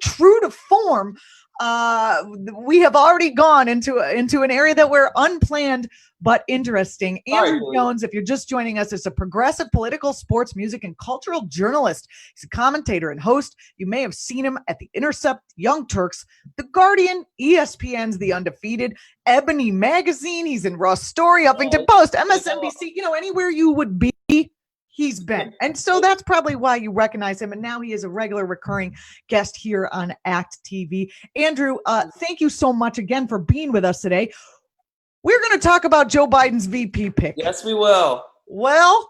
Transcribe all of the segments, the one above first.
true to form, we have already gone into an area that we're unplanned but interesting. Andrew Jones, if you're just joining us, is a progressive political, sports, music, and cultural journalist. He's a commentator and host. You may have seen him at the Intercept, Young Turks, The Guardian, ESPN's The Undefeated, Ebony Magazine. He's in Raw Story, Huffington Post, MSNBC, anywhere you would be, he's been. And so that's probably why you recognize him. And now he is a regular recurring guest here on act.tv. Andrew, thank you so much again for being with us today. We're going to talk about Joe Biden's VP pick. Yes, we will. Well,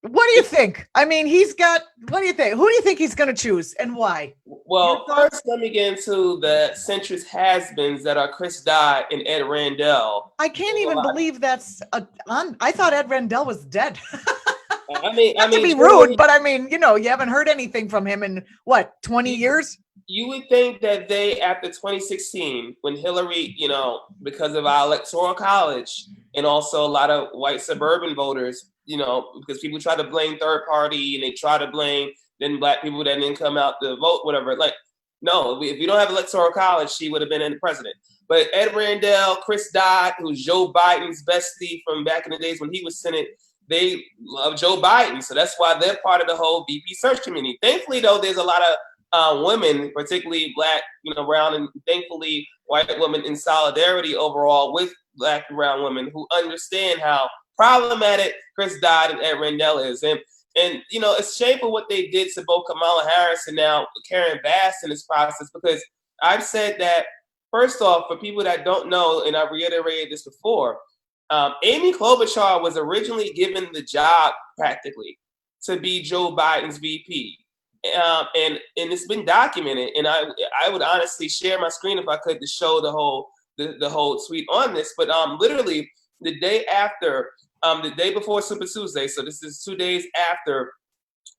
what do you think? I mean, what do you think? Who do you think he's going to choose and why? Well, first, let me get into the centrist has-beens that are Chris Dodd and Ed Randell. I can't even believe that's I thought Ed Randell was dead. I mean, to be rude, but I mean, you haven't heard anything from him in 20 years? You would think that they, after 2016, when Hillary, because of our electoral college and also a lot of white suburban voters, because people try to blame third party and they try to blame then black people that didn't come out to vote, whatever. Like, no, if we don't have electoral college, she would have been in the president. But Ed Randell, Chris Dodd, who's Joe Biden's bestie from back in the days when he was Senate, they love Joe Biden. So that's why they're part of the whole VP search community. Thankfully, though, there's a lot of women, particularly black, brown, and thankfully white women in solidarity overall with black and brown women who understand how problematic Chris Dodd and Ed Randell is. And it's shameful what they did to both Kamala Harris and now Karen Bass in this process, because I've said that, first off, for people that don't know, and I've reiterated this before, Amy Klobuchar was originally given the job practically to be Joe Biden's VP. And it's been documented, and I would honestly share my screen if I could to show the whole tweet on this. But literally the day before Super Tuesday, so this is 2 days after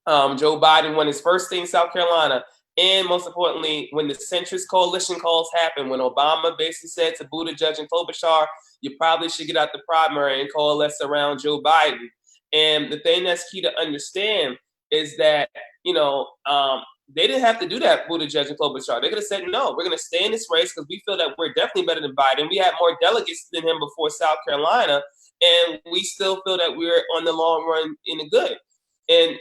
Joe Biden won his first state in South Carolina, and most importantly, when the centrist coalition calls happened, when Obama basically said to Buttigieg and Klobuchar, you probably should get out the primary and coalesce around Joe Biden. And the thing that's key to understand is that they didn't have to do that, Buttigieg and Klobuchar. They could have said, no, we're going to stay in this race because we feel that we're definitely better than Biden. We had more delegates than him before South Carolina, and we still feel that we're on the long run in the good. And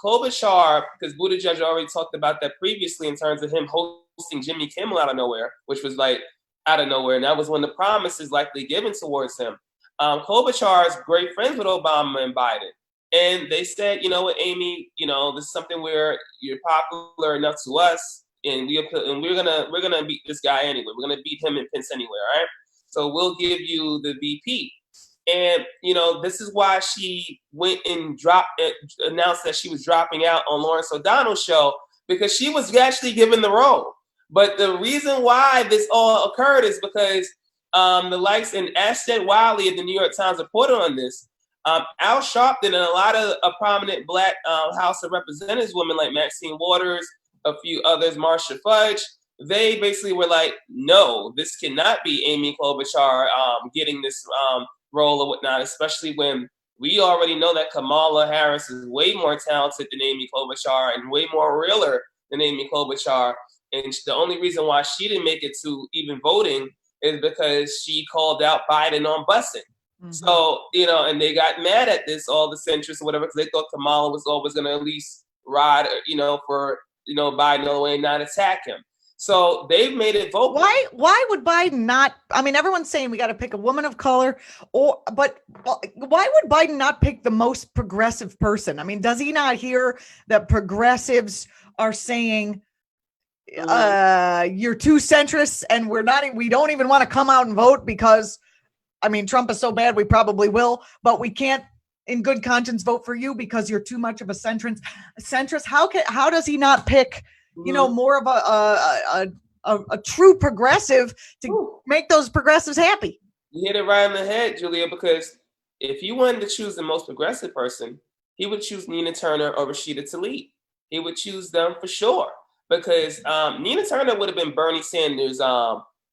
Klobuchar, because Buttigieg already talked about that previously in terms of him hosting Jimmy Kimmel out of nowhere, which was like out of nowhere. And that was one of the promises likely given towards him. Klobuchar is great friends with Obama and Biden. And they said, you know what, Amy, this is something where you're popular enough to us, and we're gonna beat this guy anyway. We're gonna beat him in Pence anyway, all right? So we'll give you the VP. And this is why she went and announced that she was dropping out on Lawrence O'Donnell's show, because she was actually given the role. But the reason why this all occurred is because the likes and Ashton Wiley of the New York Times reported on this. Al Sharpton and a lot of prominent black House of Representatives women like Maxine Waters, a few others, Marsha Fudge, they basically were like, no, this cannot be Amy Klobuchar getting this role or whatnot, especially when we already know that Kamala Harris is way more talented than Amy Klobuchar and way more realer than Amy Klobuchar. And the only reason why she didn't make it to even voting is because she called out Biden on busing. Mm-hmm. So, and they got mad at this, all the centrists or whatever, because they thought Kamala was always going to at least ride, for, Biden all the way and not attack him. So they've made it vote. Why would Biden not? I mean, everyone's saying we got to pick a woman of color, but why would Biden not pick the most progressive person? I mean, does he not hear that progressives are saying, you're too centrist and we don't even want to come out and vote because, I mean, Trump is so bad, we probably will, but we can't in good conscience vote for you because you're too much of a centrist. How does he not pick, more of a true progressive to make those progressives happy? You hit it right on the head, Julia, because if you wanted to choose the most progressive person, he would choose Nina Turner or Rashida Tlaib. He would choose them for sure, because Nina Turner would have been Bernie Sanders'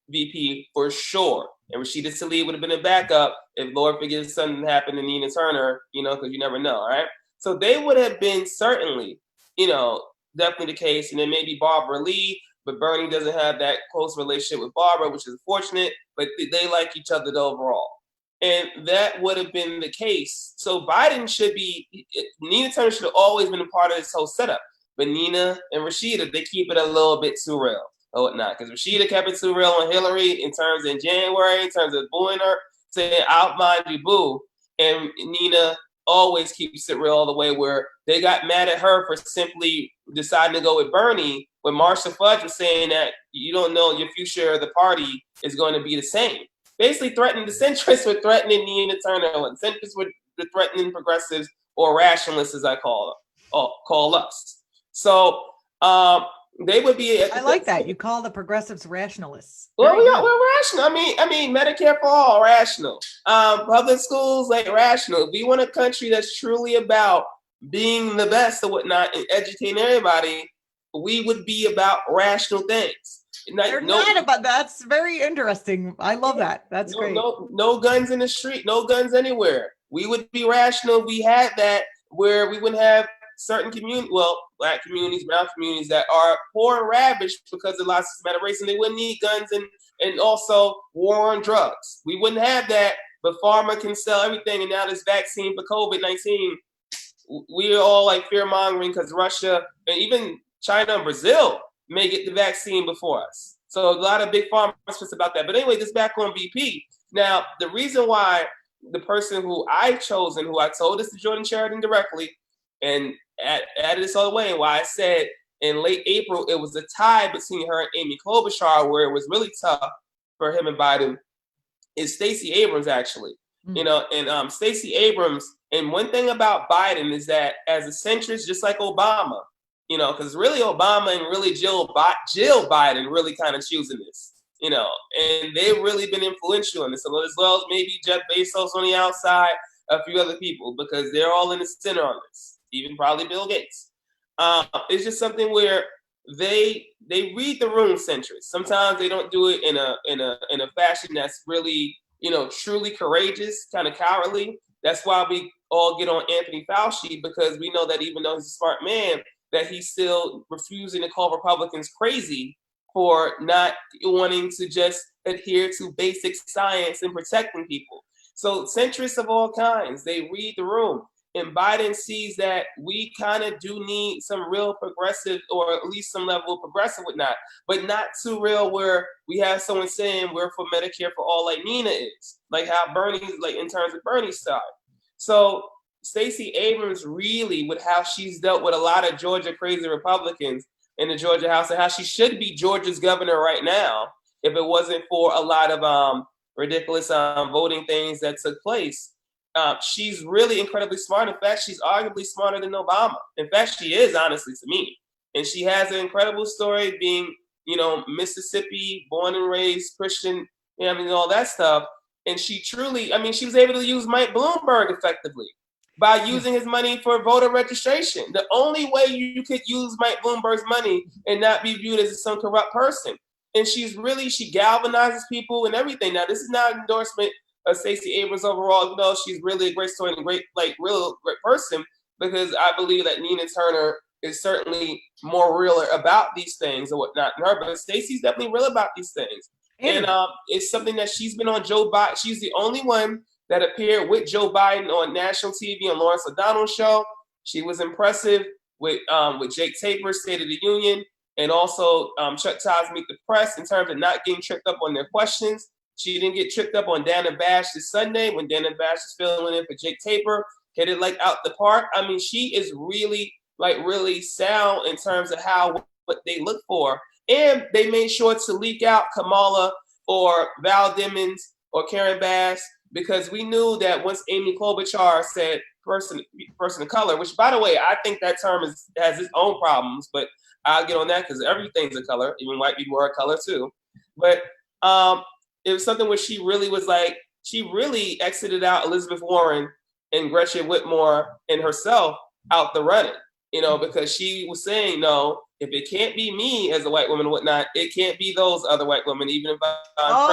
VP for sure. And Rashida Tlaib would have been a backup if Lord forgives something happened to Nina Turner, because you never know, all right? So they would have been certainly, definitely the case. And then maybe Barbara Lee, but Bernie doesn't have that close relationship with Barbara, which is unfortunate, but they like each other overall. And that would have been the case. So Biden should be, Nina Turner should have always been a part of this whole setup. But Nina and Rashida, they keep it a little bit too real or whatnot. Because Rashida kept it too real on Hillary in terms of January, in terms of booing her, saying, I'll mind you, boo. And Nina always keeps it real all the way where they got mad at her for simply deciding to go with Bernie when Marsha Fudge was saying that you don't know your future of the party is going to be the same. Basically threatening the centrists were threatening Nina Turner, and centrists were threatening progressives or rationalists, as I call us. So they would be. I like that. You call the progressives rationalists. Well, we're rational. I mean, Medicare for all, rational. Public schools, like rational. If we want a country that's truly about being the best or whatnot and educating everybody, we would be about rational things. That's very interesting. I love that. That's great. No guns in the street, no guns anywhere. We would be rational if we had that, where we wouldn't have certain communities, black communities, brown communities that are poor and ravaged because of lots of systematic race, and they wouldn't need guns and also war on drugs. We wouldn't have that, but pharma can sell everything, and now this vaccine for COVID-19, we are all like fear-mongering because Russia and even China and Brazil may get the vaccine before us. So a lot of big pharma is about that. But anyway, just back on VP. Now, the reason why the person who I chose and who I told this to Jordan Sheridan directly and added this all the way, and why I said in late April it was a tie between her and Amy Klobuchar, where it was really tough for him and Biden, is Stacey Abrams, actually. And Stacey Abrams, and one thing about Biden is that as a centrist, just like Obama, because really Obama and really Jill Biden really kind of choosing this, and they've really been influential in this, as well as maybe Jeff Bezos on the outside, a few other people, because they're all in the center on this, even probably Bill Gates. It's just something where they read the room centrist. Sometimes they don't do it in a fashion that's really, truly courageous, kind of cowardly. That's why we all get on Anthony Fauci, because we know that even though he's a smart man, that he's still refusing to call Republicans crazy for not wanting to just adhere to basic science and protecting people. So centrists of all kinds, they read the room. And Biden sees that we kind of do need some real progressive, or at least some level of progressive whatnot, but not too real where we have someone saying we're for Medicare for all like Nina is, like how Bernie's, like in terms of Bernie's style. So Stacey Abrams really, with how she's dealt with a lot of Georgia crazy Republicans in the Georgia House, and how she should be Georgia's governor right now if it wasn't for a lot of ridiculous voting things that took place. She's really incredibly smart. In fact, she's arguably smarter than Obama. In fact, she is, honestly, to me. And she has an incredible story, being, Mississippi, born and raised Christian, all that stuff. And she truly, she was able to use Mike Bloomberg effectively by using his money for voter registration. The only way you could use Mike Bloomberg's money and not be viewed as some corrupt person. And she galvanizes people and everything. Now, this is not an endorsement of Stacey Abrams overall, even though she's really a great story and real great person, because I believe that Nina Turner is certainly more real about these things or whatnot than her, but Stacey's definitely real about these things. And it's something that she's been on Joe Biden. She's the only one that appeared with Joe Biden on national TV on Lawrence O'Donnell's show. She was impressive with Jake Taper's State of the Union, and also Chuck Todd's Meet the Press in terms of not getting tripped up on their questions. She didn't get tripped up on Dana Bash this Sunday when Dana Bash is filling in for Jake Taper, hit it like out the park. She is really sound in terms of what they look for. And they made sure to leak out Kamala or Val Demings or Karen Bass, because we knew that once Amy Klobuchar said person of color, which, by the way, I think that term has its own problems, but I'll get on that because everything's a color. Even white people are a color too. But it was something where she really exited out Elizabeth Warren and Gretchen Whitmer and herself out the running, because she was saying, no, if it can't be me as a white woman and whatnot, it can't be those other white women, even if I'm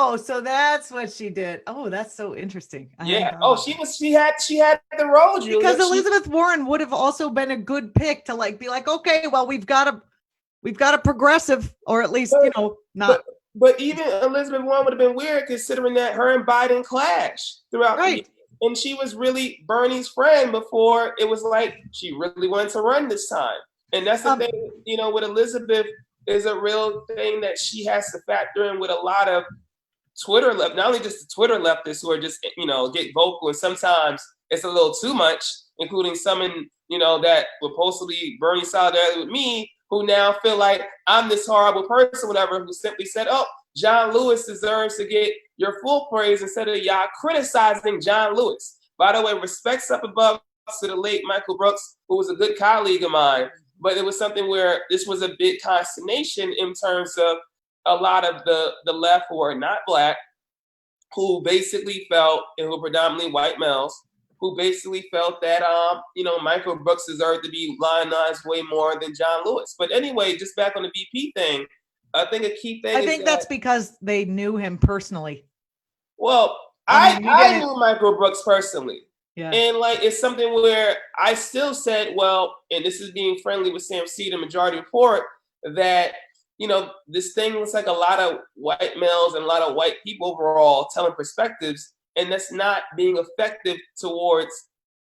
friendly. So that's what she did. Oh, that's so interesting. Yeah. Oh, she had the role, Julia. Because Elizabeth Warren would have also been a good pick to like be like, okay, well, we've got a progressive, or at least, not. But even Elizabeth Warren would have been weird considering that her and Biden clashed throughout the year. And she was really Bernie's friend before it was like she really wanted to run this time. And that's the thing, with Elizabeth is a real thing that she has to factor in with a lot of Twitter left, not only just the Twitter leftists who are just, get vocal, and sometimes it's a little too much, including some that were supposedly Bernie solidarity with me, who now feel like I'm this horrible person, whatever, who simply said, oh, John Lewis deserves to get your full praise instead of y'all criticizing John Lewis. By the way, respects up above to the late Michael Brooks, who was a good colleague of mine, but it was something where this was a big consternation in terms of a lot of the left who are not black, who basically felt, and who were predominantly white males, who basically felt that, Michael Brooks deserved to be lionized way more than John Lewis. But anyway, just back on the BP thing, I think a key thing I think that's because they knew him personally. Well, I knew Michael Brooks personally. Yeah. And it's something where I still said, well, and this is being friendly with Sam C, the Majority Report, that, this thing looks like a lot of white males and a lot of white people overall telling perspectives, and that's not being effective towards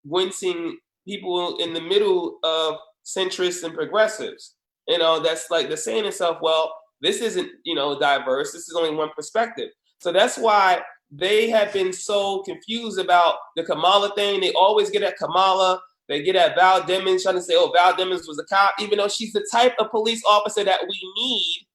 wincing people in the middle of centrists and progressives. That's like they're saying to itself, well, this isn't, diverse. This is only one perspective. So that's why they have been so confused about the Kamala thing. They always get at Kamala. They get at Val Demings, trying to say, oh, Val Demings was a cop, even though she's the type of police officer that we need,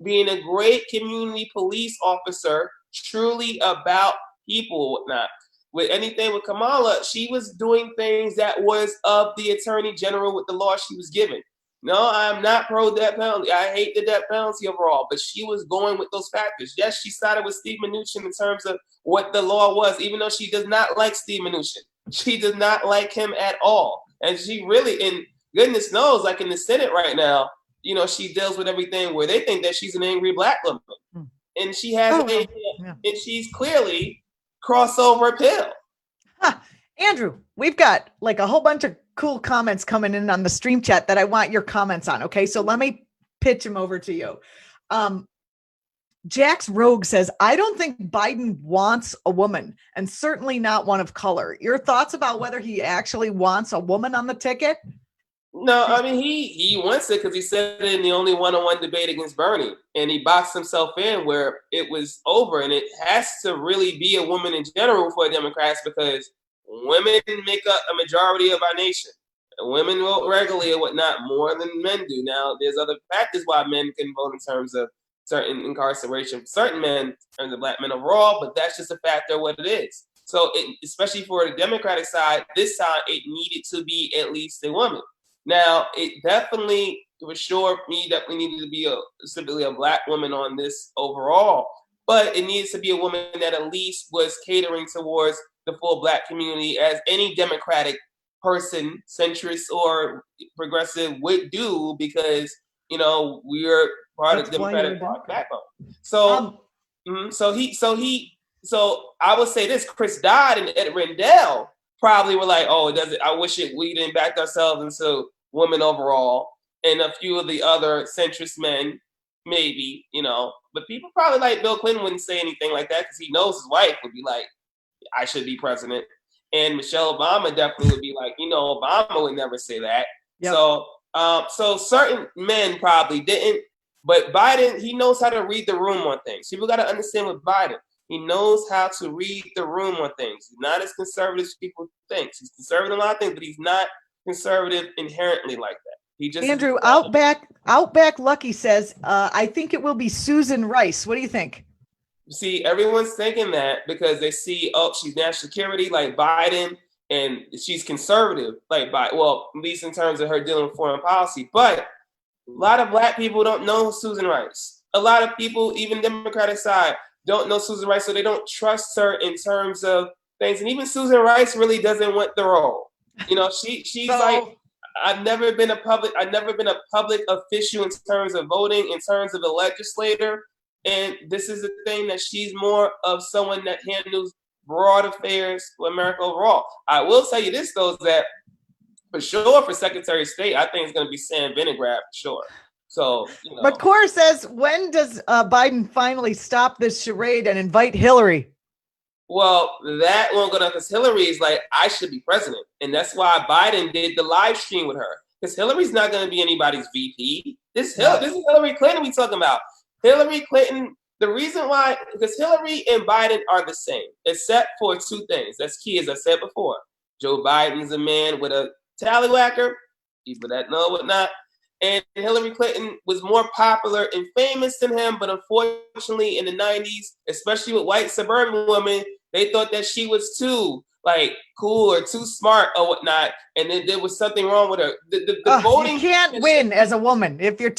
being a great community police officer, truly about people and whatnot. With anything with Kamala, she was doing things that was of the attorney general with the law she was given. No, I'm not pro death penalty. I hate the death penalty overall, but she was going with those factors. Yes, she sided with Steve Mnuchin in terms of what the law was, even though she does not like Steve Mnuchin. She does not like him at all. And she really, and goodness knows, like in the Senate right now, she deals with everything where they think that she's an angry black woman. And she has and she's clearly crossover appeal. Andrew, we've got like a whole bunch of cool comments coming in on the stream chat that I want your comments on. Okay, so let me pitch them over to you. Jax Rogue says, I don't think Biden wants a woman, and certainly not one of color. Your thoughts about whether he actually wants a woman on the ticket? No, I mean, he wants it because he said it in the only one-on-one debate against Bernie, and he boxed himself in where it was over, and it has to really be a woman in general for Democrats because women make up a majority of our nation. Women vote regularly and whatnot more than men do. Now, there's other factors why men can vote in terms of certain incarceration for certain men, in terms of black men overall, but that's just a factor of what it is. So, especially for the Democratic side, this time it needed to be at least a woman. Now, it definitely, for sure, definitely needed to be specifically a black woman on this overall, but it needs to be a woman that at least was catering towards the full black community, as any Democratic person, centrist or progressive, would do, because we're part of the Democratic backbone. So, so I would say this: Chris Dodd and Ed Rendell probably were like, "Oh, I wish we didn't back ourselves into women overall," and a few of the other centrist men, maybe, But people probably like Bill Clinton wouldn't say anything like that because he knows his wife would be like, I should be president. And Michelle Obama definitely would be like, Obama would never say that. Yep. So certain men probably didn't, but Biden, he knows how to read the room on things. People got to understand with Biden, he knows how to read the room on things. He's not as conservative as people think. He's conservative in a lot of things, but he's not conservative inherently like that. He just Andrew, Outback Lucky says, I think it will be Susan Rice. What do you think? See, everyone's thinking that because they see, she's national security like Biden, and she's conservative like Biden. Well, at least in terms of her dealing with foreign policy. But a lot of black people don't know Susan Rice. A lot of people, even Democratic side, don't know Susan Rice, so they don't trust her in terms of things. And even Susan Rice really doesn't want the role. She's like, I've never been a public official in terms of voting, in terms of a legislator. And this is the thing, that she's more of someone that handles broad affairs for America overall. I will tell you this, though, is that for sure for Secretary of State, I think it's going to be Sam Vinograd for sure. So, But Cora says, when does Biden finally stop this charade and invite Hillary? Well, that won't go down because Hillary is like, I should be president. And that's why Biden did the live stream with her. Because Hillary's not going to be anybody's VP. This is Hillary Clinton we talking about. Hillary Clinton, the reason why, because Hillary and Biden are the same, except for two things. That's key, as I said before. Joe Biden's a man with a tallywhacker, people that know whatnot. And Hillary Clinton was more popular and famous than him, but unfortunately in the 90s, especially with white suburban women, they thought that she was too cool or too smart or whatnot, and then there was something wrong with her. The voting, you can't win as a woman. If you're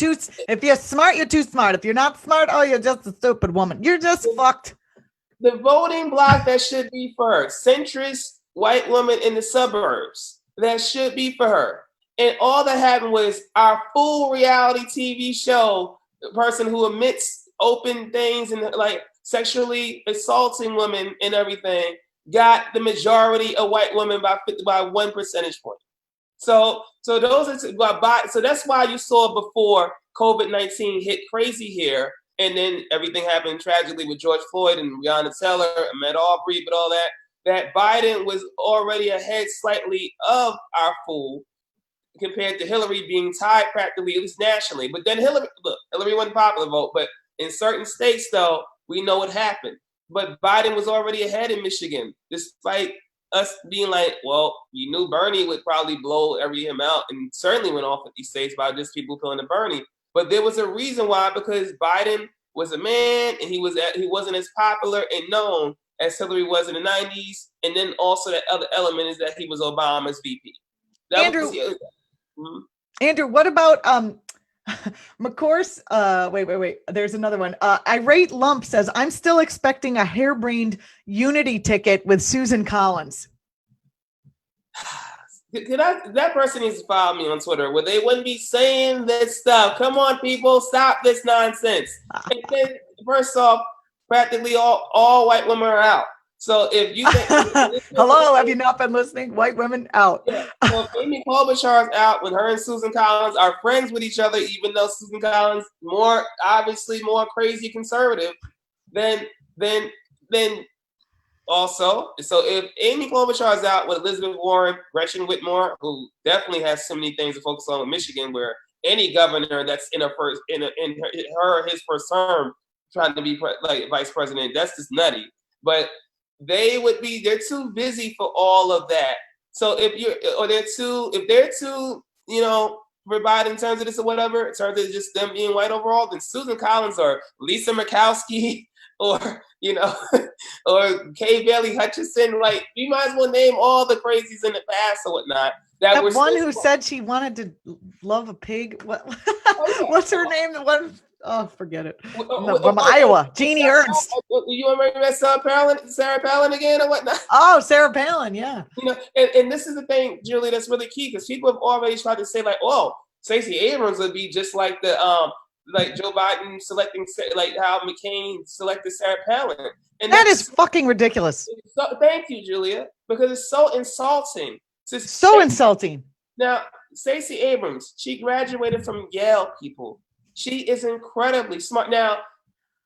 smart, you're too smart. If you're not smart, you're just a stupid woman. You're just fucked. The voting bloc that should be for her, centrist white woman in the suburbs, that should be for her. And all that happened was our full reality TV show, the person who admits open things and sexually assaulting women and everything, got the majority of white women by 1 percentage point. So those are so that's why you saw before COVID-19 hit crazy here, and then everything happened tragically with George Floyd and Breonna Taylor and Ahmaud Arbery, but all that Biden was already ahead slightly of our fool compared to Hillary being tied practically, at least nationally. But then Hillary wasn't popular vote, but in certain states though, we know what happened. But Biden was already ahead in Michigan, despite us being like, well, you knew Bernie would probably blow him out, and certainly went off 50 states by just people feeling to Bernie. But there was a reason why, because Biden was a man, and he wasn't as popular and known as Hillary was in the 90s. And then also that other element is that he was Obama's VP. Andrew, what about McCourse? Wait. There's another one. Irate Lump says, I'm still expecting a harebrained unity ticket with Susan Collins. That person needs to follow me on Twitter where they wouldn't be saying this stuff. Come on, people, stop this nonsense. And then, first off, practically all white women are out. So if you think hello, have you not been listening? White women out. Yeah. So if Amy Klobuchar's out, when her and Susan Collins are friends with each other, even though Susan Collins obviously more crazy conservative, then also, so if Amy Klobuchar is out with Elizabeth Warren, Gretchen Whitmer, who definitely has so many things to focus on in Michigan, where any governor that's in his first term trying to be vice president, that's just nutty. But they're too busy for all of that. So if they're too, for Biden in terms of this or whatever, in terms of just them being white overall, then Susan Collins or Lisa Murkowski or or Kay Bailey Hutchinson, you might as well name all the crazies in the past or whatnot. That one who said she wanted to love a pig. What's her name? The one. Oh, forget it. From Iowa, Jeannie Ernst. You remember that Sarah Palin again or whatnot? Oh, Sarah Palin, yeah. And this is the thing, Julie, that's really key, because people have already tried to say Stacey Abrams would be just like the Joe Biden selecting how McCain selected Sarah Palin. And that is fucking ridiculous. Thank you, Julia, because it's so insulting. Insulting. Now, Stacey Abrams, she graduated from Yale, people. She is incredibly smart. Now,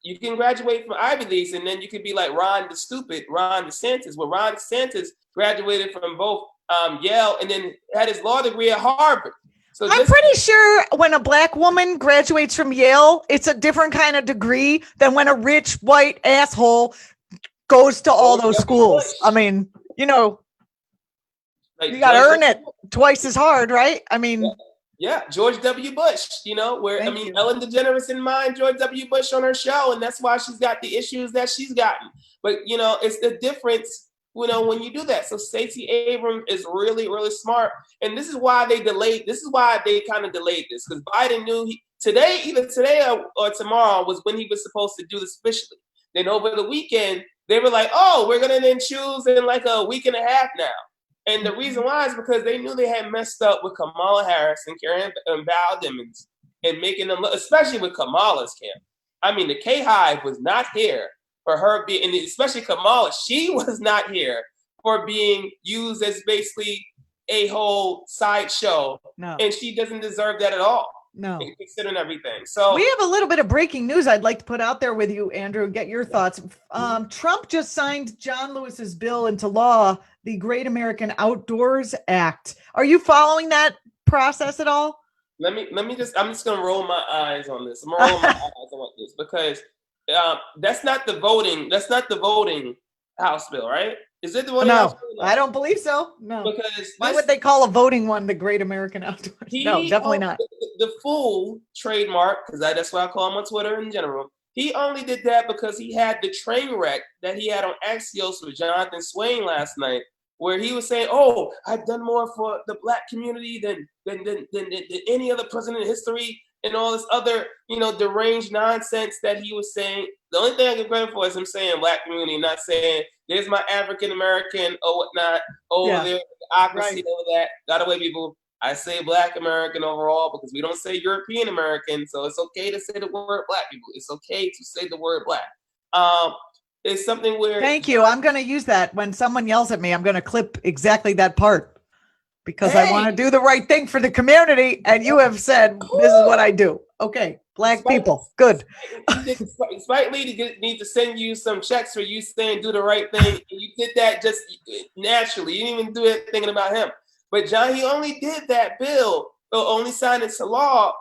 you can graduate from Ivy Leagues, and then you could be like Ron DeSantis. Well, Ron DeSantis graduated from both Yale and then had his law degree at Harvard. So I'm pretty sure when a black woman graduates from Yale, it's a different kind of degree than when a rich white asshole goes to all those schools. I mean, you got to earn it twice as hard, right? I mean. Yeah, George W. Bush, Ellen DeGeneres in mind George W. Bush on her show, and that's why she's got the issues that she's gotten. But, it's the difference, when you do that. So Stacey Abrams is really, really smart. And this is why they kind of delayed this, because Biden knew either today or tomorrow was when he was supposed to do this officially. Then over the weekend, they were like, oh, we're going to then choose in a week and a half now. And the reason why is because they knew they had messed up with Kamala Harris and Karen and Val Demings and making them look, especially with Kamala's camp. I mean, the K-Hive was not here for her being, and especially Kamala, she was not here for being used as basically a whole sideshow. No. And she doesn't deserve that at all. No. Considering everything. So we have a little bit of breaking news I'd like to put out there with you, Andrew, get your thoughts. Trump just signed John Lewis's bill into law, the Great American Outdoors Act. Are you following that process at all? I'm just going to roll my eyes on this. I'm going to roll my eyes on this because that's not the voting House bill, right? Is it the voting House bill? No, I don't believe so. No. Because why would they call a voting one the Great American Outdoors? No, definitely not. The full trademark, because that's what I call him on Twitter in general. He only did that because he had the train wreck that he had on Axios with Jonathan Swain last night, where he was saying, "Oh, I've done more for the Black community than any other president in history," and all this other, deranged nonsense that he was saying. The only thing I give credit for is him saying Black community, not saying there's my African American or whatnot over there, democracy over that. By the way, people, I say Black American overall because we don't say European American, so it's okay to say the word Black people. It's okay to say the word Black. It's something where. Thank you. I'm going to use that when someone yells at me. I'm going to clip exactly that part because I want to do the right thing for the community. And you have said this is what I do. Okay, Black people, good. Spike Lee need to send you some checks for you saying do the right thing. And you did that just naturally. You didn't even do it thinking about him. But John, he only did that bill, or only signed it to law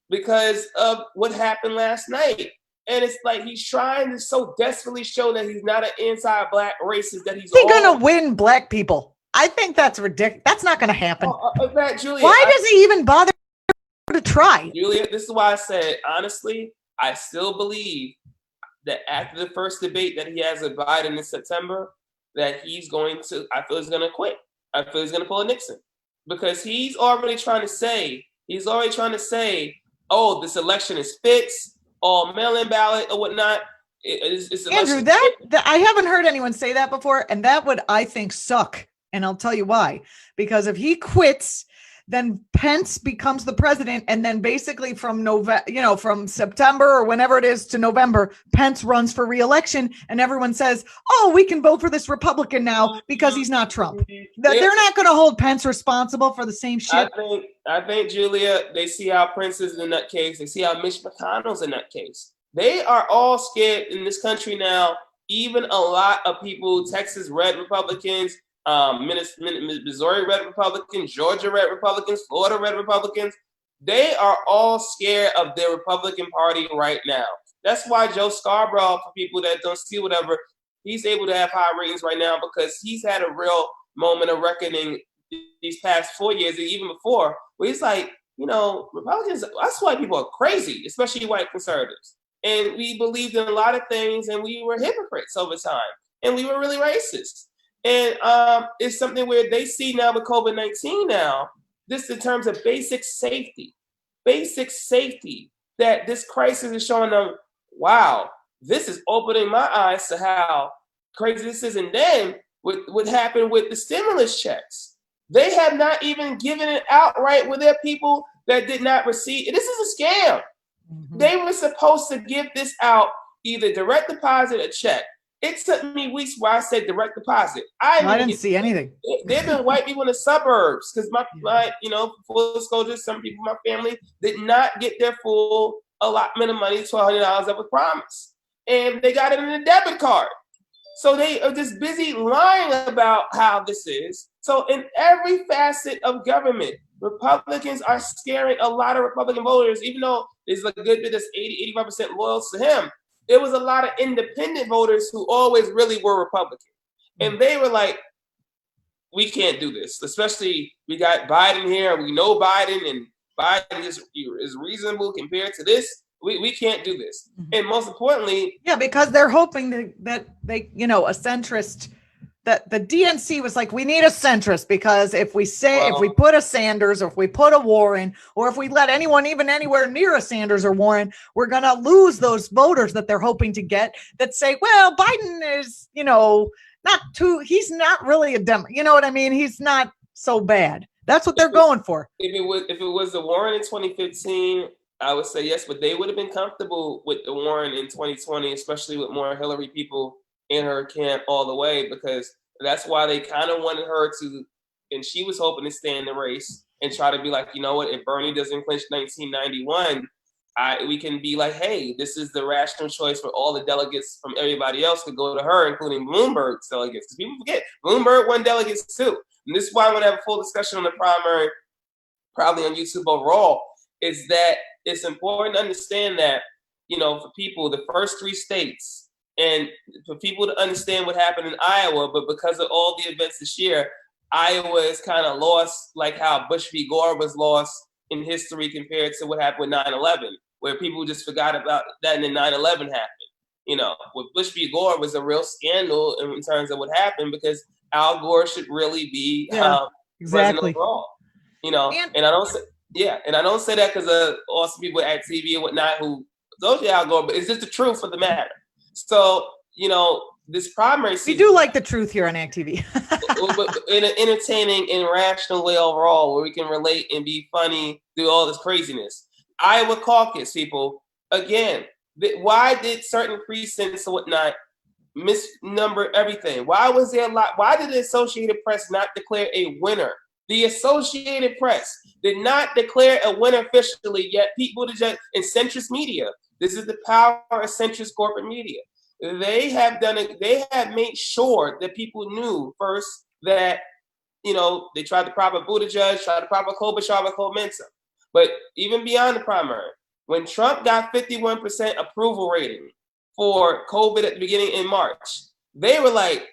because of what happened last night. And it's like he's trying to so desperately show that he's not an anti-Black racist, that he's going to win Black people. I think that's ridiculous. That's not going to happen. Julia, why does he even bother to try? Julia, this is why I said, honestly, I still believe that after the first debate that he has with Biden in September, that he's going to quit. I feel he's going to pull a Nixon because he's already trying to say, oh, this election is fixed, all mail-in ballot or whatnot. Andrew, that I haven't heard anyone say that before, and that would, I think, suck. And I'll tell you why. Because if he quits, then Pence becomes the president, and then basically from from September or whenever it is to November, Pence runs for re-election, and everyone says, "Oh, we can vote for this Republican now because he's not Trump." They're not going to hold Pence responsible for the same shit. I think, Julia, they see how Pence is in that case. They see how Mitch McConnell's in that case. They are all scared in this country now. Even a lot of people, Texas red Republicans. Missouri red Republicans, Georgia red Republicans, Florida red Republicans, they are all scared of their Republican Party right now. That's why Joe Scarborough, for people that don't see whatever, he's able to have high ratings right now because he's had a real moment of reckoning these past 4 years and even before, where he's like, Republicans, that's why people are crazy, especially white conservatives. And we believed in a lot of things and we were hypocrites over time and we were really racist. And it's something where they see now with COVID-19 now, this in terms of basic safety, that this crisis is showing them, wow, this is opening my eyes to how crazy this is. And then what happened with the stimulus checks, they have not even given it outright with their people that did not receive. This is a scam. Mm-hmm. They were supposed to give this out, either direct deposit or check. It took me weeks where I said direct deposit. I didn't see anything. There've been white people in the suburbs because my full disclosure, some people in my family did not get their full allotment of money, $1,200 that was promised, and they got it in a debit card. So they are just busy lying about how this is. So in every facet of government, Republicans are scaring a lot of Republican voters, even though there's a good bit that's 80-85% loyal to him. There was a lot of independent voters who always really were Republican. And they were like, we can't do this. Especially we got Biden here. We know Biden, and Biden is reasonable compared to this. We can't do this. And most importantly. Yeah, because they're hoping that they, a centrist, that the DNC was like, we need a centrist because if we put a Sanders or if we put a Warren or if we let anyone even anywhere near a Sanders or Warren, we're going to lose those voters that they're hoping to get that say, well, Biden is, not he's not really a Democrat. You know what I mean? He's not so bad. That's what they're going for. If it was the Warren in 2015, I would say yes, but they would have been comfortable with the Warren in 2020, especially with more Hillary people in her camp all the way, because that's why they kind of wanted her to, and she was hoping to stay in the race and try to be like, you know what, if Bernie doesn't clinch 1991, we can be like, hey, this is the rational choice for all the delegates from everybody else to go to her, including Bloomberg's delegates. Because people forget, Bloomberg won delegates too. And this is why I'm going to have a full discussion on the primary, probably on YouTube overall, is that it's important to understand that, you know, for people, the first 3 states, and for people to understand what happened in Iowa, but because of all the events this year, Iowa is kind of lost, like how Bush v. Gore was lost in history compared to what happened with 9/11, where people just forgot about that and then 9/11 happened. You know, with Bush v. Gore was a real scandal in terms of what happened, because Al Gore should really be president overall. You know, and I don't say that because of awesome people at TV and whatnot who told you Al Gore, but it's just the truth of the matter. So, you know, this primary season, we do like the truth here on Act TV. but in an entertaining and rational way overall, where we can relate and be funny through all this craziness. Iowa caucus, people, again, why did certain precincts and whatnot misnumber everything? Why was there a lot? Why did the Associated Press not declare a winner? The Associated Press did not declare a winner officially, yet Pete Buttigieg and centrist media, this is the power of centrist corporate media. They have done it. They have made sure that people knew first that, you know, they tried to prop up Buttigieg, tried to prop up Klobuchar with momentum. But even beyond the primary, when Trump got 51% approval rating for COVID at the beginning in March, they were like,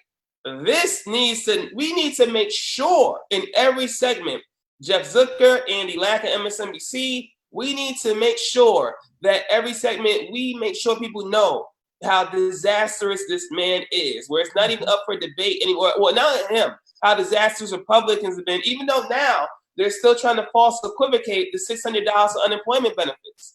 we need to make sure in every segment, Jeff Zucker, Andy Lack at MSNBC, we need to make sure that every segment, we make sure people know how disastrous this man is, where it's not even up for debate anymore. Well, not him, how disastrous Republicans have been, even though now they're still trying to false equivocate the $600 for unemployment benefits.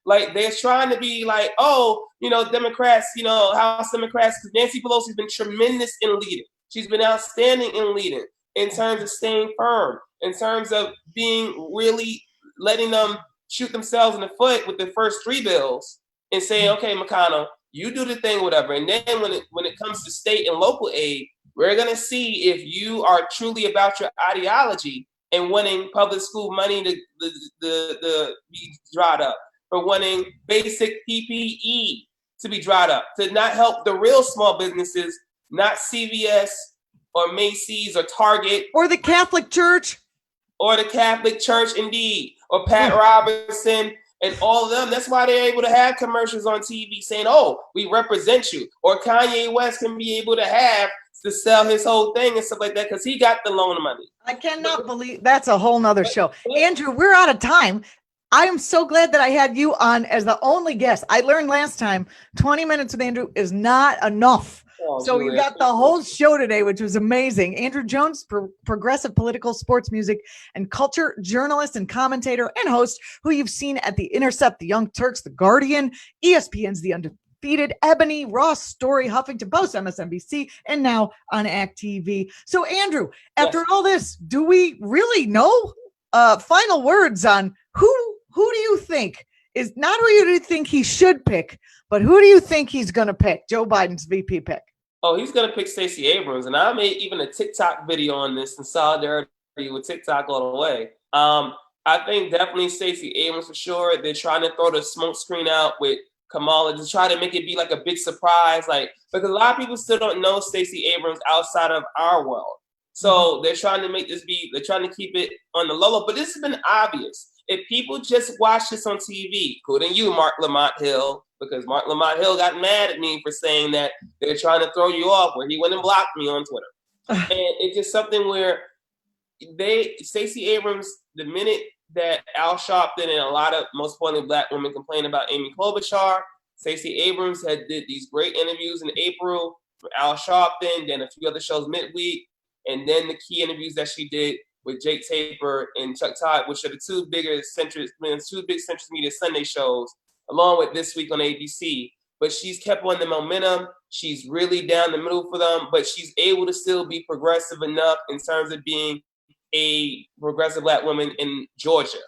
Like, they're trying to be like, oh, you know, Democrats, you know, House Democrats, because Nancy Pelosi's been tremendous in leading. She's been outstanding in leading, in terms of staying firm, in terms of being really letting them shoot themselves in the foot with the first 3 bills and saying, okay, McConnell, you do the thing, whatever. And then when it comes to state and local aid, we're going to see if you are truly about your ideology and wanting public school money to be dried up, for wanting basic PPE to be dried up, to not help the real small businesses, not CVS or Macy's or Target. Or the Catholic Church. Or the Catholic Church, indeed. Or Pat Robertson and all of them. That's why they're able to have commercials on TV saying, oh, we represent you. Or Kanye West can be able to sell his whole thing and stuff like that because he got the loan money. I cannot believe that's a whole nother show. Andrew, we're out of time. I am so glad that I had you on as the only guest. I learned last time 20 minutes with Andrew is not enough. So you got the whole show today, which was amazing. Andrew Jones, progressive political, sports, music, and culture journalist and commentator and host, who you've seen at the Intercept, the Young Turks, the Guardian, ESPN's the Undefeated, Ebony, Ross Story, Huffington Post, MSNBC, and now on Act TV. So Andrew, after all this, do we really know? Final words on who do you think is not who you think he should pick, but who do you think he's going to pick? Joe Biden's VP pick. Oh, he's going to pick Stacey Abrams. And I made even a TikTok video on this in solidarity with TikTok all the way. I think definitely Stacey Abrams for sure. They're trying to throw the smoke screen out with Kamala to try to make it be like a big surprise. Like, because a lot of people still don't know Stacey Abrams outside of our world. So they're trying to make this they're trying to keep it on the low. But this has been obvious. If people just watch this on TV, including you, Mark Lamont Hill, because Mark Lamont Hill got mad at me for saying that they're trying to throw you off, where he went and blocked me on Twitter. And it's just something where Stacey Abrams, the minute that Al Sharpton and a lot of, most importantly, Black women complain about Amy Klobuchar, Stacey Abrams did these great interviews in April for Al Sharpton, then a few other shows midweek, and then the key interviews that she did with Jake Tapper and Chuck Todd, which are the two big centrist media Sunday shows, along with This Week on ABC. But she's kept on the momentum. She's really down the middle for them, but she's able to still be progressive enough in terms of being a progressive Black woman in Georgia.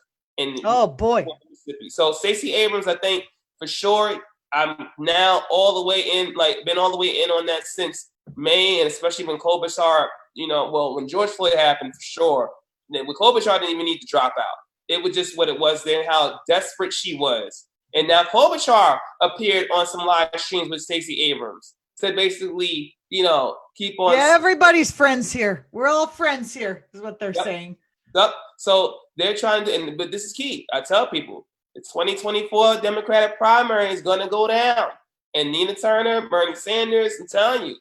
Oh boy. Mississippi. So Stacey Abrams, I think for sure, I'm now all the way in, like been all the way in on that since May, and especially when Klobuchar, when George Floyd happened for sure. Then with Klobuchar didn't even need to drop out. It was just what it was then, how desperate she was. And now Klobuchar appeared on some live streams with Stacey Abrams. Said basically, keep on. Yeah, everybody's friends here. We're all friends here, is what they're saying. Yep. So they're trying to, but this is key. I tell people, the 2024 Democratic primary is going to go down. And Nina Turner, Bernie Sanders, I'm telling you,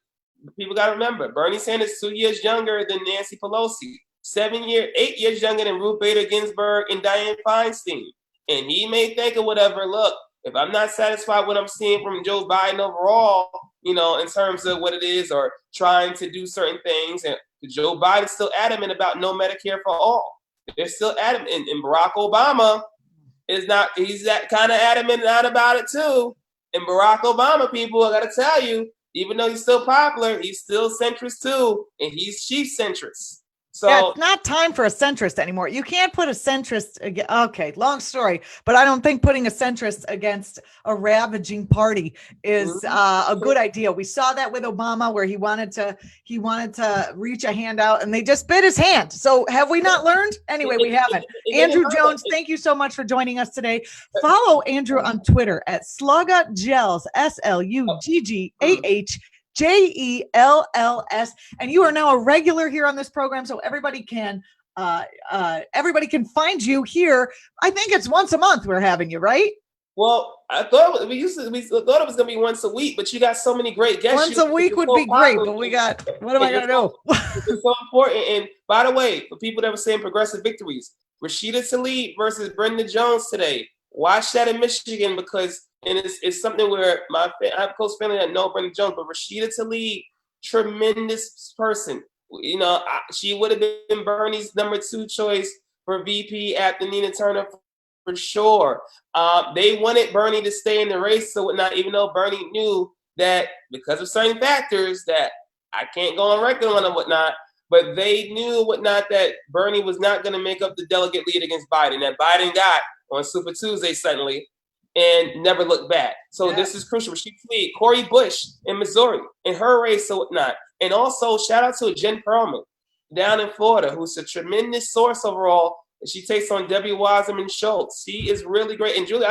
people got to remember, Bernie Sanders 2 years younger than Nancy Pelosi, 8 years younger than Ruth Bader Ginsburg and Dianne Feinstein. And he may think of whatever, look, if I'm not satisfied with what I'm seeing from Joe Biden overall, in terms of what it is, or trying to do certain things, and Joe Biden's still adamant about no Medicare for all. They're still adamant, and Barack Obama is not, he's that kind of adamant not about it too. And Barack Obama, people, I gotta tell you, even though he's still popular, he's still centrist too, and he's chief centrist. So yeah, it's not time for a centrist anymore. You can't put a centrist against, okay, long story, but I don't think putting a centrist against a ravaging party is a good idea. We saw that with Obama, where he wanted to reach a hand out and they just bit his hand. So have we not learned? Anyway, we haven't. Andrew Jones, thank you so much for joining us today. Follow Andrew on Twitter at SluggaGels, SLUGGAH. JELLS, and you are now a regular here on this program, so everybody can find you here. I think it's once a month we're having you, right? Well, I thought we thought it was gonna be once a week, but you got so many great guests. Once a week would be great, but we got, what am I gonna do? It's so important. And by the way, for people that were saying progressive victories, Rashida Tlaib versus Brenda Jones today. Watch that in Michigan, because it's something where I have a close family that know Brenda Jones, but Rashida Tlaib, tremendous person. She would have been Bernie's number 2 choice for VP after Nina Turner for sure. They wanted Bernie to stay in the race, so whatnot, even though Bernie knew that because of certain factors that I can't go on record on and whatnot, but they knew whatnot that Bernie was not going to make up the delegate lead against Biden, that Biden got on Super Tuesday suddenly and never looked back. So This is crucial. She played Cori Bush in Missouri in her race, so whatnot. And also shout out to Jen Perlman down in Florida, who's a tremendous source overall. She takes on Debbie Wasserman Schultz. She is really great. And Julie,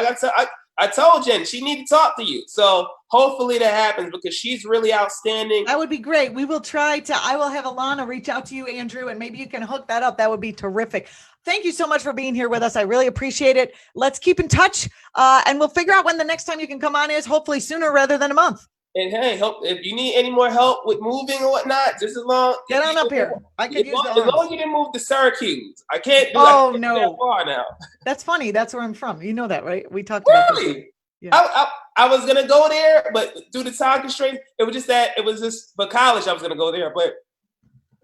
I told Jen she need to talk to you. So hopefully that happens, because she's really outstanding. That would be great. We will I will have Alana reach out to you, Andrew, and maybe you can hook that up. That would be terrific. Thank you so much for being here with us. I really appreciate it. Let's keep in touch, and we'll figure out when the next time you can come on is, hopefully sooner rather than a month. And hey, if you need any more help with moving or whatnot, just as long. Get on up here. I could use the arms. As long as you didn't move to Syracuse. I can't do that far now. That's funny. That's where I'm from. You know that, right? We talked about this. Really? Yeah. I was going to go there, but due to time constraints, it was just for college I was going to go there, but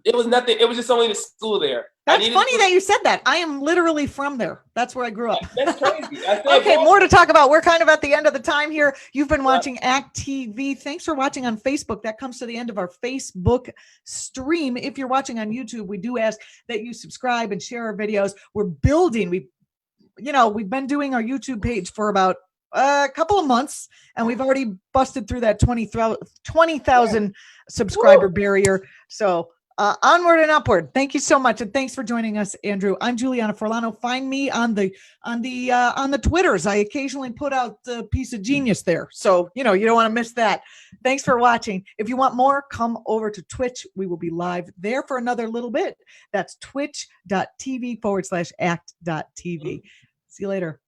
it was nothing. It was just only the school there. That's funny that you said that. I am literally from there. That's where I grew up. That's crazy. Okay, more to talk about. We're kind of at the end of the time here. You've been watching Act TV. Thanks for watching on Facebook. That comes to the end of our Facebook stream. If you're watching on YouTube, we do ask that you subscribe and share our videos. We're building. We've been doing our YouTube page for about a couple of months, and we've already busted through that 20,000 subscriber barrier. So onward and upward. Thank you so much, and thanks for joining us, Andrew. I'm Julianna Forlano. Find me on the Twitters. I occasionally put out the piece of genius there, so you don't want to miss that. Thanks for watching. If you want more, come over to Twitch. We will be live there for another little bit. That's twitch.tv/act.tv. See you later.